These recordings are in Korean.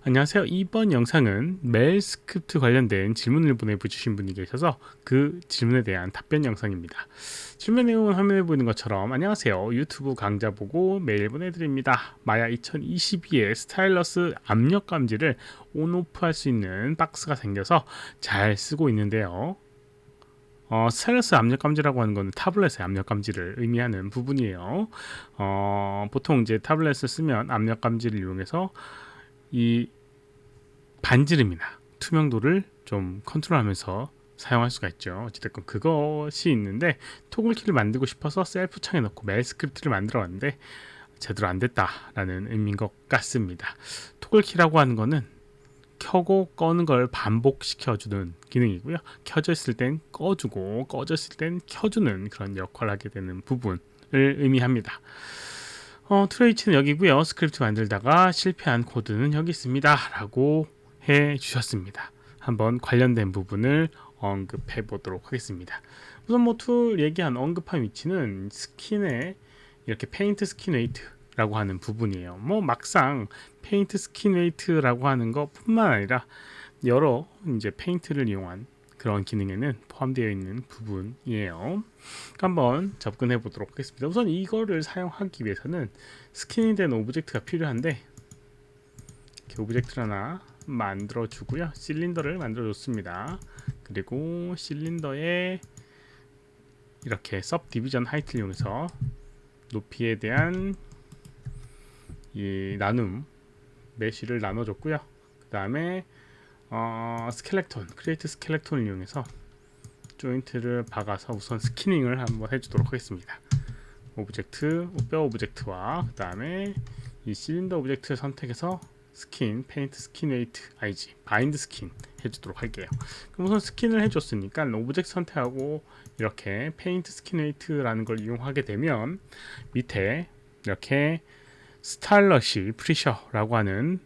안녕하세요. 이번 영상은 메일 스크립트 관련된 질문을 보내주신 분이 계셔서 그 질문에 대한 답변 영상입니다. 질문 내용은 화면에 보이는 것처럼 안녕하세요. 유튜브 강좌 보고 메일 보내드립니다. 마야 2022에 스타일러스 압력 감지를 온오프 할 수 있는 박스가 생겨서 잘 쓰고 있는데요. 스타일러스 압력 감지라고 하는 것은 타블렛의 압력 감지를 의미하는 부분이에요. 보통 이제 타블렛을 쓰면 압력 감지를 이용해서 이 반지름이나 투명도를 좀 컨트롤하면서 사용할 수가 있죠. 어찌됐건 그것이 있는데 토글키를 만들고 싶어서 셀프 창에 넣고 메일 스크립트를 만들어 왔는데 제대로 안 됐다라는 의미인 것 같습니다. 토글키라고 하는 거는 켜고 꺼는 걸 반복시켜주는 기능이고요. 켜져 있을 땐 꺼주고 꺼져 있을 땐 켜주는 그런 역할을 하게 되는 부분을 의미합니다. 트레이치는 여기고요. 스크립트 만들다가 실패한 코드는 여기 있습니다. 라고 해 주셨습니다. 한번 관련된 부분을 언급해 보도록 하겠습니다. 우선 툴 얘기한 언급한 위치는 스킨에 이렇게 페인트 스킨 웨이트라고 하는 부분이에요. 막상 페인트 스킨 웨이트라고 하는 것뿐만 아니라 여러 이제 페인트를 이용한 그런 기능에는 포함되어 있는 부분이에요. 한번 접근해 보도록 하겠습니다. 우선 이거를 사용하기 위해서는 스킨이 된 오브젝트가 필요한데 이렇게 오브젝트를 하나 만들어 주고요. 실린더를 만들어 줬습니다. 그리고 실린더에 이렇게 섭 디비전 하이트를 이용해서 높이에 대한 이 나눔 메쉬를 나눠 줬고요. 그 다음에 스켈렉톤 크리에이트 스켈렉톤을 이용해서 조인트를 박아서 우선 스키닝을 한번 해주도록 하겠습니다. 오브젝트 뼈 오브젝트와 그 다음에 이 실린더 오브젝트를 선택해서 스킨 페인트 스킨 웨이트 IG 바인드 스킨 해주도록 할게요. 그럼 우선 스킨을 해줬으니까 오브젝트 선택하고 이렇게 페인트 스킨 웨이트라는 걸 이용하게 되면 밑에 이렇게 스타일러시 프리셔라고 하는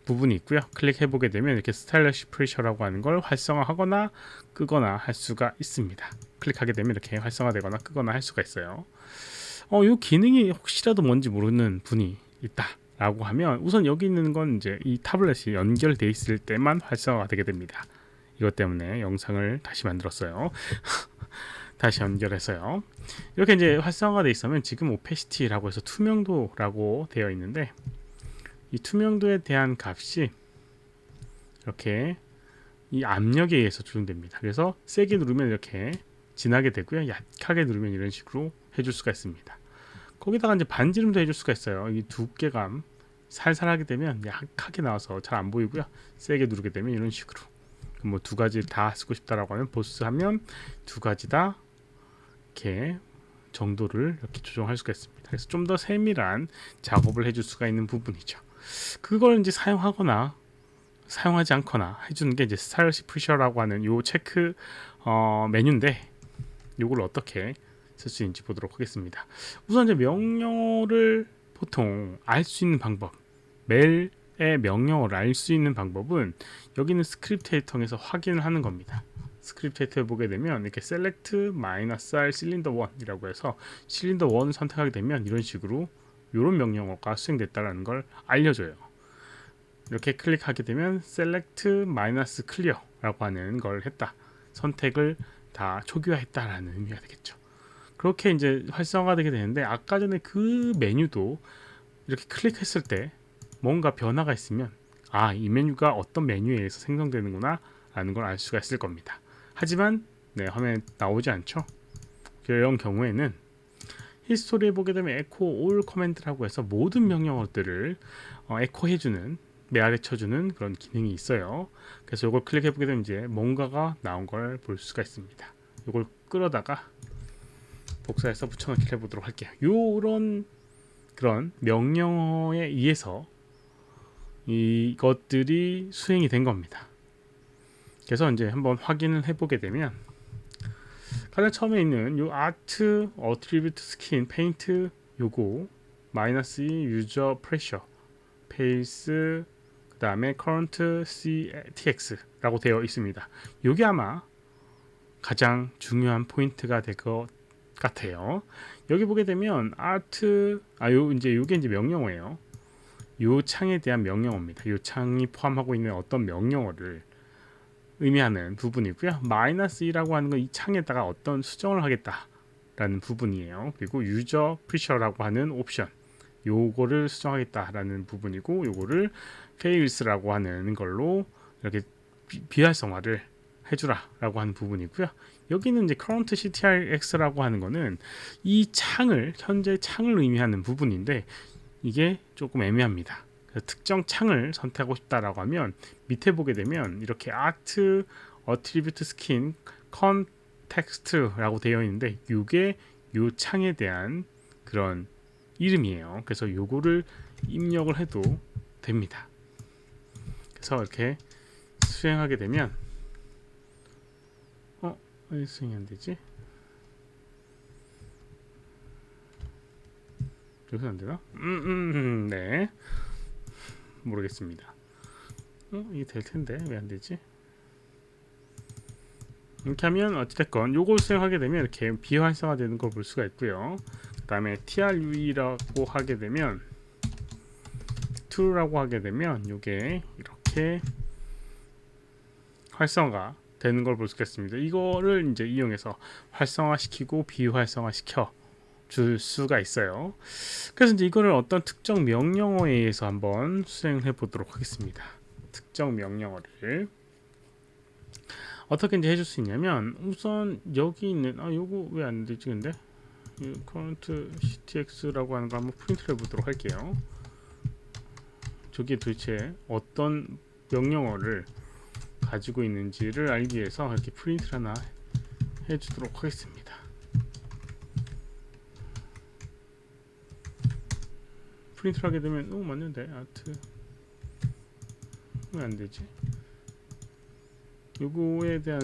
부분이 있고요. 클릭해보게 되면 이렇게 스타일러시 프리셔라고 하는 걸 활성화하거나 끄거나 할 수가 있습니다. 클릭하게 되면 이렇게 활성화되거나 끄거나 할 수가 있어요. 이 기능이 혹시라도 뭔지 모르는 분이 있다 라고 하면 우선 여기 있는 건 이제 이 타블렛이 연결되어 있을 때만 활성화가 되게 됩니다. 이것 때문에 영상을 다시 만들었어요. 다시 연결해서요. 이렇게 이제 활성화가 되어 있으면 지금 오페시티라고 해서 투명도라고 되어 있는데 이 투명도에 대한 값이 이렇게 이 압력에 의해서 조정됩니다. 그래서 세게 누르면 이렇게 진하게 되고요. 약하게 누르면 이런 식으로 해줄 수가 있습니다. 거기다가 이제 반지름도 해줄 수가 있어요. 이 두께감 살살 하게 되면 약하게 나와서 잘 안 보이고요. 세게 누르게 되면 이런 식으로 뭐 두 가지 다 쓰고 싶다라고 하면 보스 하면 두 가지 다 이렇게 정도를 이렇게 조정할 수가 있습니다. 그래서 좀 더 세밀한 작업을 해줄 수가 있는 부분이죠. 그걸 이제 사용하거나 사용하지 않거나 해주는 게 이제 스타일러시 프리셔라고 하는 요 체크 메뉴인데 요걸 어떻게 쓸 수 있는지 보도록 하겠습니다. 우선 이제 명령어를 보통 알 수 있는 방법, 메일의 명령어를 알 수 있는 방법은 여기 있는 스크립트 에디터에서 확인을 하는 겁니다. 스크립트 에디터에 보게 되면 이렇게 select -r 실린더 1이라고 해서 실린더 1을 선택하게 되면 이런 식으로 이런 명령어가 수행됐다는 걸 알려줘요. 이렇게 클릭하게 되면 select -clear라고 하는 걸 했다. 선택을 다 초기화했다라는 의미가 되겠죠. 그렇게 이제 활성화가 되게 되는데 아까 전에 그 메뉴도 이렇게 클릭했을 때 뭔가 변화가 있으면 이 메뉴가 어떤 메뉴에 의해서 생성되는구나 라는 걸 알 수가 있을 겁니다. 하지만 화면에 나오지 않죠. 이런 경우에는 히스토리에 보게 되면 echo all command라고 해서 모든 명령어들을 에코해주는 메아리쳐주는 그런 기능이 있어요. 그래서 이걸 클릭해보게 되면 이제 뭔가가 나온 걸 볼 수가 있습니다. 이걸 끌어다가 복사해서 붙여넣기를 해보도록 할게요. 요런 그런 명령어에 의해서 이것들이 수행이 된 겁니다. 그래서 이제 한번 확인을 해보게 되면 가장 처음에 있는 요 아트 어트리뷰트 스킨 페인트 요거 -2 유저 프레셔 페이스 그 다음에 current ctx라고 되어 있습니다. 요게 아마 가장 중요한 포인트가 될 것 같아요. 여기 보게 되면 아트 요게 이제 명령어예요. 요 창에 대한 명령어입니다. 요 창이 포함하고 있는 어떤 명령어를 의미하는 부분이고요. -2라고 하는 건 이 창에다가 어떤 수정을 하겠다라는 부분이에요. 그리고 유저 프리셔라고 하는 옵션, 요거를 수정하겠다라는 부분이고, 요거를 fails라고 하는 걸로 이렇게 비활성화를 해주라라고 하는 부분이고요. 여기는 이제 current ctrx라고 하는 거는 이 창을, 현재 창을 의미하는 부분인데 이게 조금 애매합니다. 그래서 특정 창을 선택하고 싶다라고 하면 밑에 보게 되면 이렇게 art attribute skin context라고 되어 있는데 이게 요 창에 대한 그런 이름이에요. 그래서 요거를 입력을 해도 됩니다. 그래서 이렇게 수행하게 되면 왜 수행이 안 되지? 여기서 안 되나? 네. 모르겠습니다. 이게 될 텐데 왜 안 되지? 이렇게 하면 어찌됐건 요걸 수행하게 되면 이렇게 비활성화되는 걸 볼 수가 있고요. 그 다음에 true라고 하게 되면 true라고 하게 되면 요게 이렇게 활성화 되는 걸 볼 수가 있습니다. 이거를 이제 이용해서 활성화시키고 비활성화시켜 줄 수가 있어요. 그래서 이제 이거를 어떤 특정 명령어에 의해서 한번 수행해 보도록 하겠습니다. 특정 명령어를 어떻게 이제 해줄 수 있냐면, 우선 여기 있는 요거 왜 안 되지 근데 current ctx라고 하는 거 한번 프린트를 해보도록 할게요. 저게 도대체 어떤 명령어를 가지고 있는지를 알기 위해서 이렇게 프린트를 하나 해주도록 하겠습니다. 프린트를 하게 되면 맞는데 아트 왜 안 되지? 요거에 대한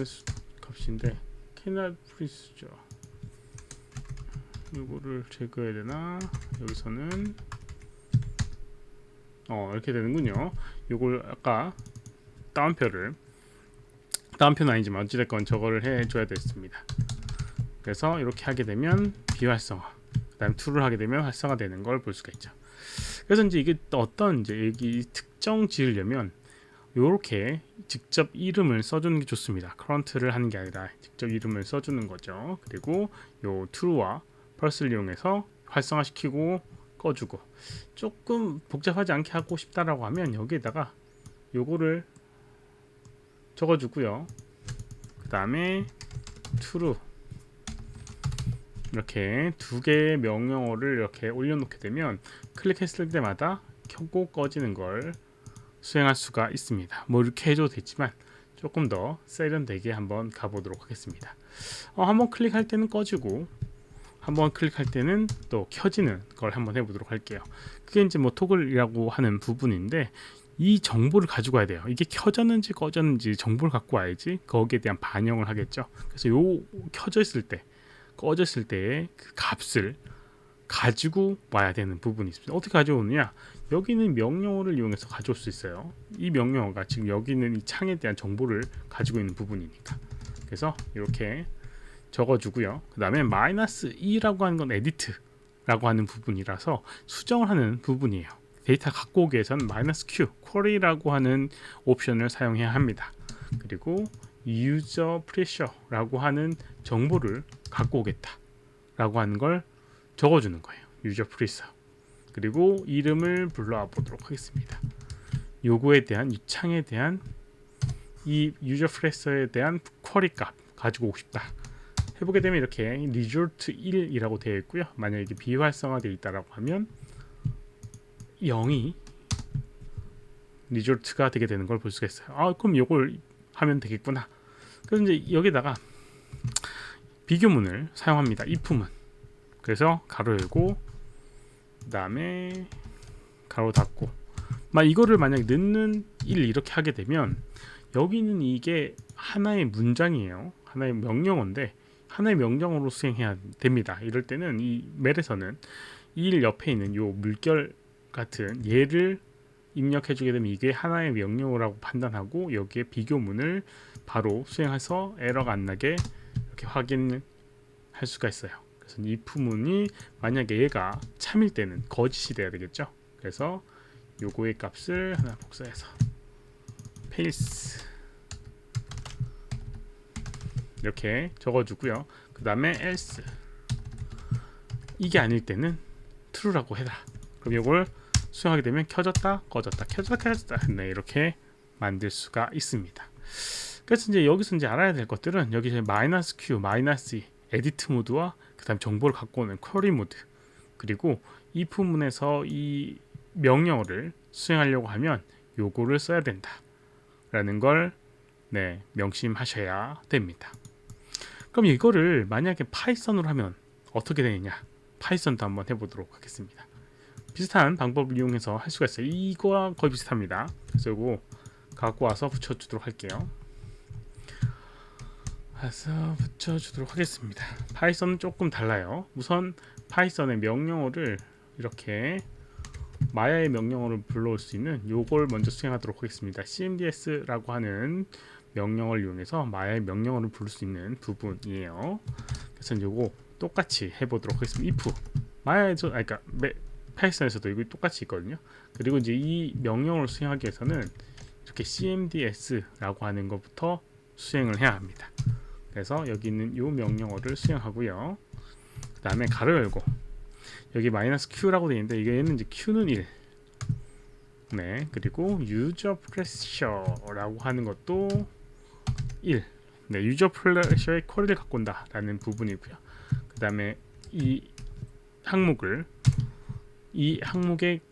값인데 cannot print죠. 요거를 제거해야 되나? 여기서는 이렇게 되는군요. 요걸 아까 다운표는 아니지만 어찌됐건 저거를 해줘야 됐습니다. 그래서 이렇게 하게 되면 비활성화, 그 다음 true를 하게 되면 활성화되는 걸 볼 수가 있죠. 그래서 이제 이게 어떤 이제 여기 특정 지으려면 요렇게 직접 이름을 써주는 게 좋습니다. current를 하는 게 아니라 직접 이름을 써주는 거죠. 그리고 요 true와 pulse를 이용해서 활성화시키고 꺼주고, 조금 복잡하지 않게 하고 싶다라고 하면 여기에다가 요거를 적어주고요. 그 다음에 true 이렇게 두 개의 명령어를 이렇게 올려놓게 되면 클릭했을 때마다 켜고 꺼지는 걸 수행할 수가 있습니다. 뭐 이렇게 해줘도 되지만 조금 더 세련되게 한번 가보도록 하겠습니다. 한번 클릭할 때는 꺼지고 한번 클릭할 때는 또 켜지는 걸 한번 해보도록 할게요. 그게 이제 뭐 토글이라고 하는 부분인데 이 정보를 가지고 와야 돼요. 이게 켜졌는지 꺼졌는지 정보를 갖고 와야지 거기에 대한 반영을 하겠죠. 그래서 요 켜져 있을 때 꺼졌을 때의 그 값을 가지고 와야 되는 부분이 있습니다. 어떻게 가져오느냐? 여기는 명령어를 이용해서 가져올 수 있어요. 이 명령어가 지금 여기 있는 이 창에 대한 정보를 가지고 있는 부분이니까. 그래서 이렇게 적어주고요. 그 다음에 -2라고 하는 건 edit라고 하는 부분이라서 수정을 하는 부분이에요. 데이터 갖고 오기 위해서는 -q, query라고 하는 옵션을 사용해야 합니다. 그리고 user pressure라고 하는 정보를 갖고 오겠다 라고 하는 걸 적어주는 거예요. user pressure. 그리고 이름을 불러와 보도록 하겠습니다. 요거에 대한 이 창에 대한 이 user pressure에 대한 query 값 가지고 오고 싶다. 해보게 되면 이렇게 result 1이라고 되어 있고요. 만약에 이게 비활성화되어 있다라고 하면 0이 result가 되게 되는 걸 볼 수가 있어요. 그럼 요걸 하면 되겠구나. 그래서 이제 여기다가 비교문을 사용합니다. if문. 그래서 가로 열고 그 다음에 가로 닫고 이거를 만약에 넣는 1 이렇게 하게 되면 여기는 이게 하나의 문장이에요. 하나의 명령어인데 하나의 명령어로 수행해야 됩니다. 이럴 때는 이 멜에서는 1 옆에 있는 요 물결 같은 얘를 입력해 주게 되면 이게 하나의 명령어라고 판단하고 여기에 비교문을 바로 수행해서 에러가 안 나게 이렇게 확인할 수가 있어요. 그래서 if문이 만약에 얘가 참일 때는 거짓이 돼야 되겠죠. 그래서 요거의 값을 하나 복사해서 페이스 이렇게 적어주고요. 그 다음에 else 이게 아닐 때는 true라고 해라. 그럼 이걸 수행하게 되면 켜졌다 꺼졌다 켜졌다 켜졌다 네, 이렇게 만들 수가 있습니다. 그래서 이제 여기서 이제 알아야 될 것들은 여기 이제 -q, -e, 에디트 모드와 그 다음 정보를 갖고 오는 쿼리 모드, 그리고 if 문에서 이 명령어를 수행하려고 하면 요거를 써야 된다 라는 걸 네, 명심하셔야 됩니다. 그럼 이거를 만약에 파이썬으로 하면 어떻게 되느냐, 파이썬도 한번 해보도록 하겠습니다. 비슷한 방법을 이용해서 할 수가 있어요. 이거와 거의 비슷합니다. 그래서 이거 갖고 와서 붙여주도록 할게요. 와서 붙여주도록 하겠습니다. 파이썬은 조금 달라요. 우선 파이썬의 명령어를 이렇게 마야의 명령어를 불러올 수 있는 요걸 먼저 수행하도록 하겠습니다. cmds라고 하는 명령어를 이용해서 마야의 명령어를 부를 수 있는 부분이에요. 그래서 요거 똑같이 해보도록 하겠습니다. if 마야에서 그러니까 파이썬에서도 이거 똑같이 있거든요. 그리고 이제 이 명령어를 수행하기 위해서는 이렇게 cmds라고 하는 것부터 수행을 해야 합니다. 그래서 여기 있는 이 명령어를 수행하고요. 그 다음에 가로 열고 여기 -q라고 되어 있는데 이게 얘는 이제 q는 1. 네, 그리고 user pressure라고 하는 것도 1. 네, user pressure의 쿼리를 갖고 온다라는 부분이고요. 그 다음에 이 항목의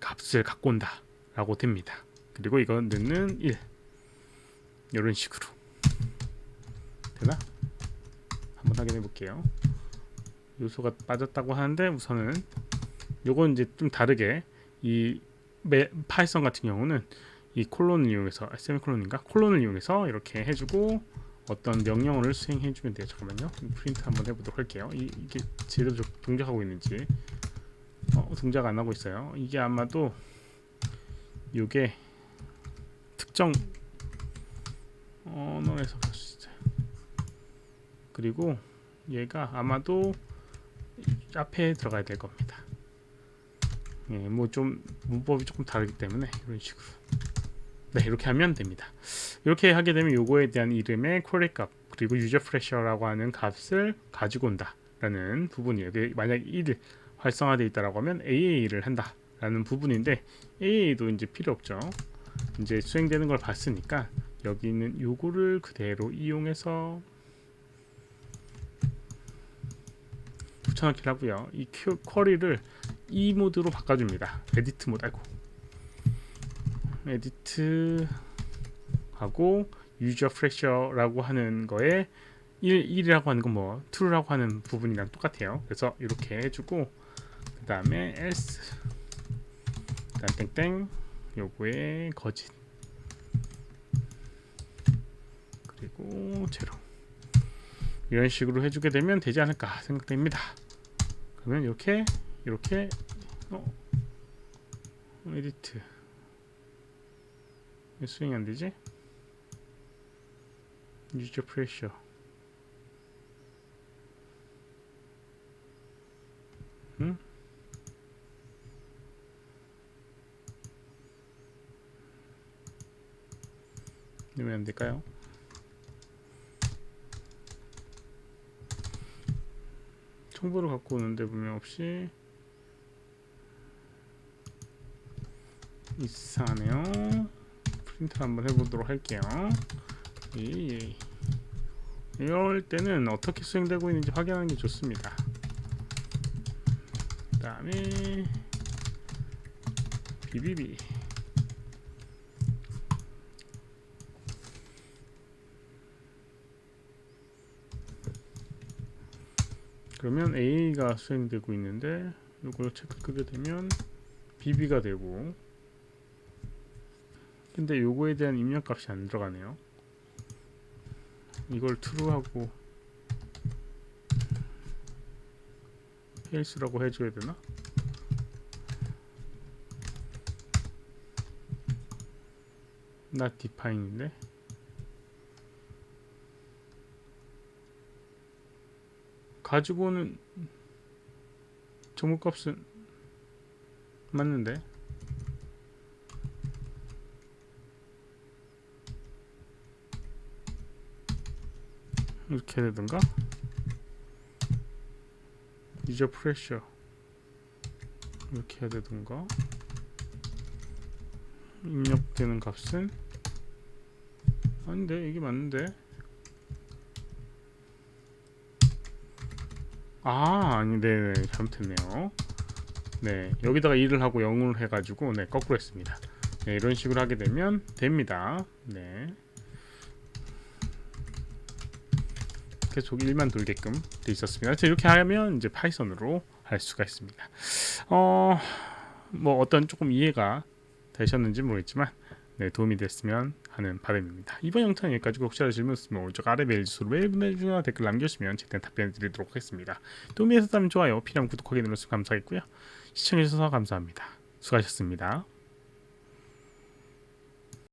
값을 갖고 온다라고 됩니다. 그리고 이거는 1. 이런 식으로 되나? 한번 확인해 볼게요. 요소가 빠졌다고 하는데 우선은 요건 이제 좀 다르게 이 파이썬 같은 경우는 이 콜론을 이용해서 세미콜론인가 콜론을 이용해서 이렇게 해주고 어떤 명령어를 수행해 주면 돼요. 잠깐만요. 프린트 한번 해보도록 할게요. 이게 제대로 동작하고 있는지 동작 안 하고 있어요. 이게 아마도 요게 특정 언어에서 볼 수 있어요. 그리고 얘가 아마도 앞에 들어가야 될 겁니다. 예, 뭐 좀 문법이 조금 다르기 때문에 이런 식으로 네, 이렇게 하면 됩니다. 이렇게 하게 되면 요거에 대한 이름의 쿼리 값 그리고 유저 프레셔라고 하는 값을 가지고 온다라는 부분이에요. 만약 1 활성화되어 있다라고 하면 AA를 한다라는 부분인데 AA도 이제 필요 없죠. 이제 수행되는 걸 봤으니까 여기 있는 요거를 그대로 이용해서 붙여넣기를 하고요. 이 쿼리를 이 모드로 바꿔줍니다. 에디트 모드 에디트 하고 유저 프레셔라고 하는 거에 1이라고 하는 건 뭐 true라고 하는 부분이랑 똑같아요. 그래서 이렇게 해주고 그 다음에 else 그 다음 땡땡 요거에 거짓 그리고 제로 이런 식으로 해주게 되면 되지 않을까 생각됩니다. 그러면 이렇게 에디트 왜 수행이 안 되지? 유저 프레셔 응? 왜 안 될까요? 정보를 갖고 오는데 분명 없이 이상하네요. 프린트 한번 해보도록 할게요. 이럴 때는 어떻게 수행되고 있는지 확인하는 게 좋습니다. 그 다음에 BBB 그러면 A가 수행되고 있는데 이걸 체크 끄게 되면 BB가 되고 근데 요거에 대한 입력값이 안 들어가네요. 이걸 true하고 false라고 해줘야 되나? not define인데 가지고 오는 정보값은 맞는데 이렇게 해야 되던가? 유저 프레셔 이렇게 해야 되던가? 입력되는 값은 아닌데 이게 맞는데 아니 네 잘못했네요. 네 여기다가 2를 하고 0을 해가지고 네 거꾸로 했습니다. 네, 이런 식으로 하게 되면 됩니다. 네 계속 1만 돌게끔 돼 있었습니다. 그래서 이렇게 하면 이제 파이썬으로 할 수가 있습니다. 뭐 어떤 조금 이해가 되셨는지 모르겠지만 네, 도움이 됐으면 하는 바람입니다. 이번 영상 여기까지고 혹시라도 질문 있으면 오른쪽 아래 메일 주소로 메일 보내주거나 댓글 남겨주시면 최대한 답변 드리도록 하겠습니다. 도움이 되셨다면 좋아요, 필요하면 구독하기 눌러주시면 감사하겠고요. 시청해주셔서 감사합니다. 수고하셨습니다.